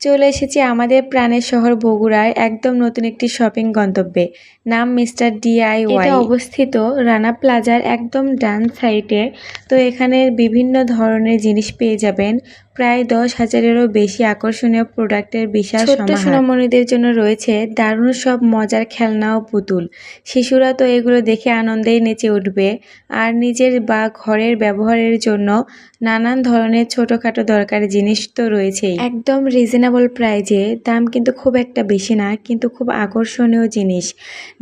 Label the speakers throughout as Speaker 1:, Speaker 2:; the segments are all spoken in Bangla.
Speaker 1: চলে এসেছি আমাদের প্রাণের শহর বগুড়ার একদম নতুন একটি শপিং গন্তব্যে। নাম মিস্টার DIY। এটা অবস্থিত রানা প্লাজার একদম ডান সাইডে। তো এখানে বিভিন্ন ধরনের জিনিস পেয়ে যাবেন। প্রায় 10,000-এরও বেশি আকর্ষণীয় প্রোডাক্টের বিশাল সমাহার। ছোট্ট সোনামণিদের জন্য রয়েছে দারুণ সব মজার খেলনা ও পুতুল। শিশুরা তো এগুলো দেখে আনন্দেই নেচে উঠবে। আর নিজের বা ঘরের ব্যবহারের জন্য নানান ধরনের ছোটোখাটো দরকারি জিনিস তো রয়েছেই। একদম রিজনেবল প্রাইজে, দাম কিন্তু খুব একটা বেশি না, কিন্তু খুব আকর্ষণীয় জিনিস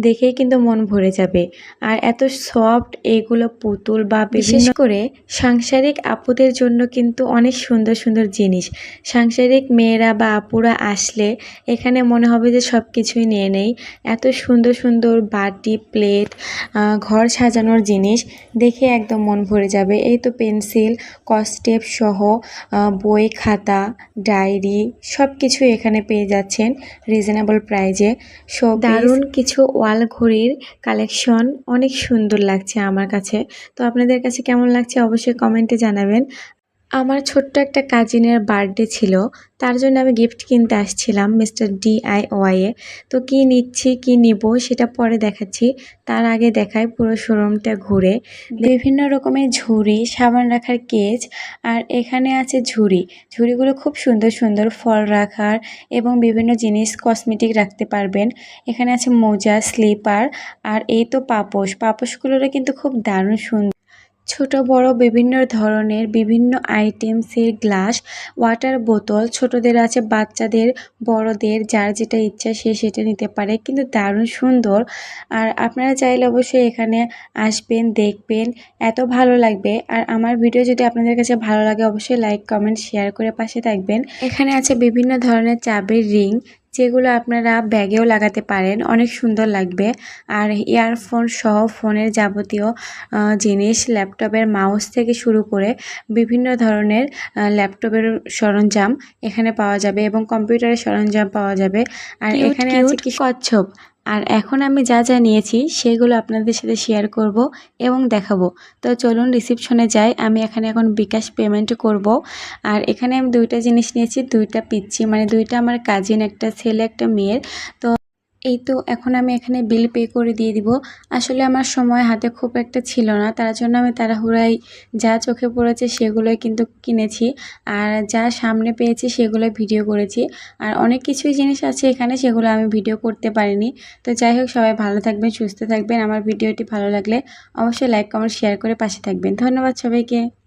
Speaker 1: দেখেই কিন্তু মন ভরে যাবে। আর এত সফট এগুলো পুতুল বা বিশেষ করে সাংসারিক আপুদের জন্য কিন্তু অনেক সুন্দর সুন্দর জিনিস। সাংসারিক মেয়েরা বা আপুরা আসলে এখানে মনে হবে যে সব কিছুই নিয়ে নেই। এত সুন্দর সুন্দর বাটি, প্লেট, ঘর সাজানোর জিনিস দেখে একদম মন ভরে যাবে। এই তো পেন্সিল, কসটেপ সহ বই, খাতা, ডায়েরি সব কিছু এখানে পেয়ে যাচ্ছেন রিজনেবল প্রাইজে। দারুণ কিছু ওয়াল ঘড়ির কালেকশন অনেক সুন্দর লাগছে আমার কাছে। তো আপনাদের কাছে কেমন লাগছে অবশ্যই কমেন্টে জানাবেন। আমার ছোট্ট একটা কাজিনের বার্থডে ছিল, তার জন্য আমি গিফট কিনতে আসছিলাম মিস্টার DIY এ। তো কি নিচ্ছি কি নিব সেটা পরে দেখাচ্ছি, তার আগে দেখাই পুরো শোরুমটা ঘুরে। বিভিন্ন রকমের ঝুড়ি, সাবান রাখার কেজ, আর এখানে আছে ঝুড়িগুলো খুব সুন্দর সুন্দর, ফল রাখার এবং বিভিন্ন জিনিস কসমেটিক রাখতে পারবেন। এখানে আছে মোজা, স্লিপার, আর এই তো পাপোশগুলোরও কিন্তু খুব দারুণ সুন্দর। ছোট বড় বিভিন্ন ধরনের বিভিন্ন আইটেমসের গ্লাস, ওয়াটার বোতল, ছোটদের আছে, বাচ্চাদের, বড়দের, যার যেটা ইচ্ছা সে সেটা নিতে পারে, কিন্তু দারুণ সুন্দর। আর আপনারা চাইলে অবশ্যই এখানে আসবেন, দেখবেন, এত ভালো লাগবে। আর আমার ভিডিও যদি আপনাদের কাছে ভালো লাগে অবশ্যই লাইক, কমেন্ট, শেয়ার করে পাশে থাকবেন। এখানে আছে বিভিন্ন ধরনের চাবির রিং, যেগুলো আপনারা ব্যাগেও লাগাতে পারেন, অনেক সুন্দর লাগবে। আর ইয়ারফোন সহ ফোনের যাবতীয় জিনিস, ল্যাপটপের মাউস থেকে শুরু করে বিভিন্ন ধরনের ল্যাপটপের সরঞ্জাম এখানে পাওয়া যাবে এবং কম্পিউটারের সরঞ্জাম পাওয়া যাবে। আর এখানে আছে কি কচ্ছপ। আর এখন আমি যা যা নিয়েছি সেগুলো আপনাদের সাথে শেয়ার করব এবং দেখাবো। তো চলুন রিসিপশনে যাই। আমি এখানে এখন বিকাশ পেমেন্ট করব। আর এখানে আমি দুইটা জিনিস নিয়েছি, দুইটা পিচ্ছি, মানে দুইটা আমার কাজিন, একটা ছেলে একটা মেয়ের। তো এই তো এখন আমি এখানে বিল পে করে দিয়ে দিব। আসলে আমার সময় হাতে খুব একটা ছিল না, তার জন্য আমি তাড়াহুড়ায় যা চোখে পড়েছে সেগুলোই কিন্তু কিনেছি, আর যা সামনে পেয়েছি সেগুলো ভিডিও করেছি। আর অনেক কিছুই জিনিস আছে এখানে, সেগুলো আমি ভিডিও করতে পারিনি। তো যাই হোক, সবাই ভালো থাকবেন, সুস্থ থাকবেন। আমার ভিডিওটি ভালো লাগলে অবশ্যই লাইক, কমেন্ট, শেয়ার করে পাশে থাকবেন। ধন্যবাদ সবাইকে।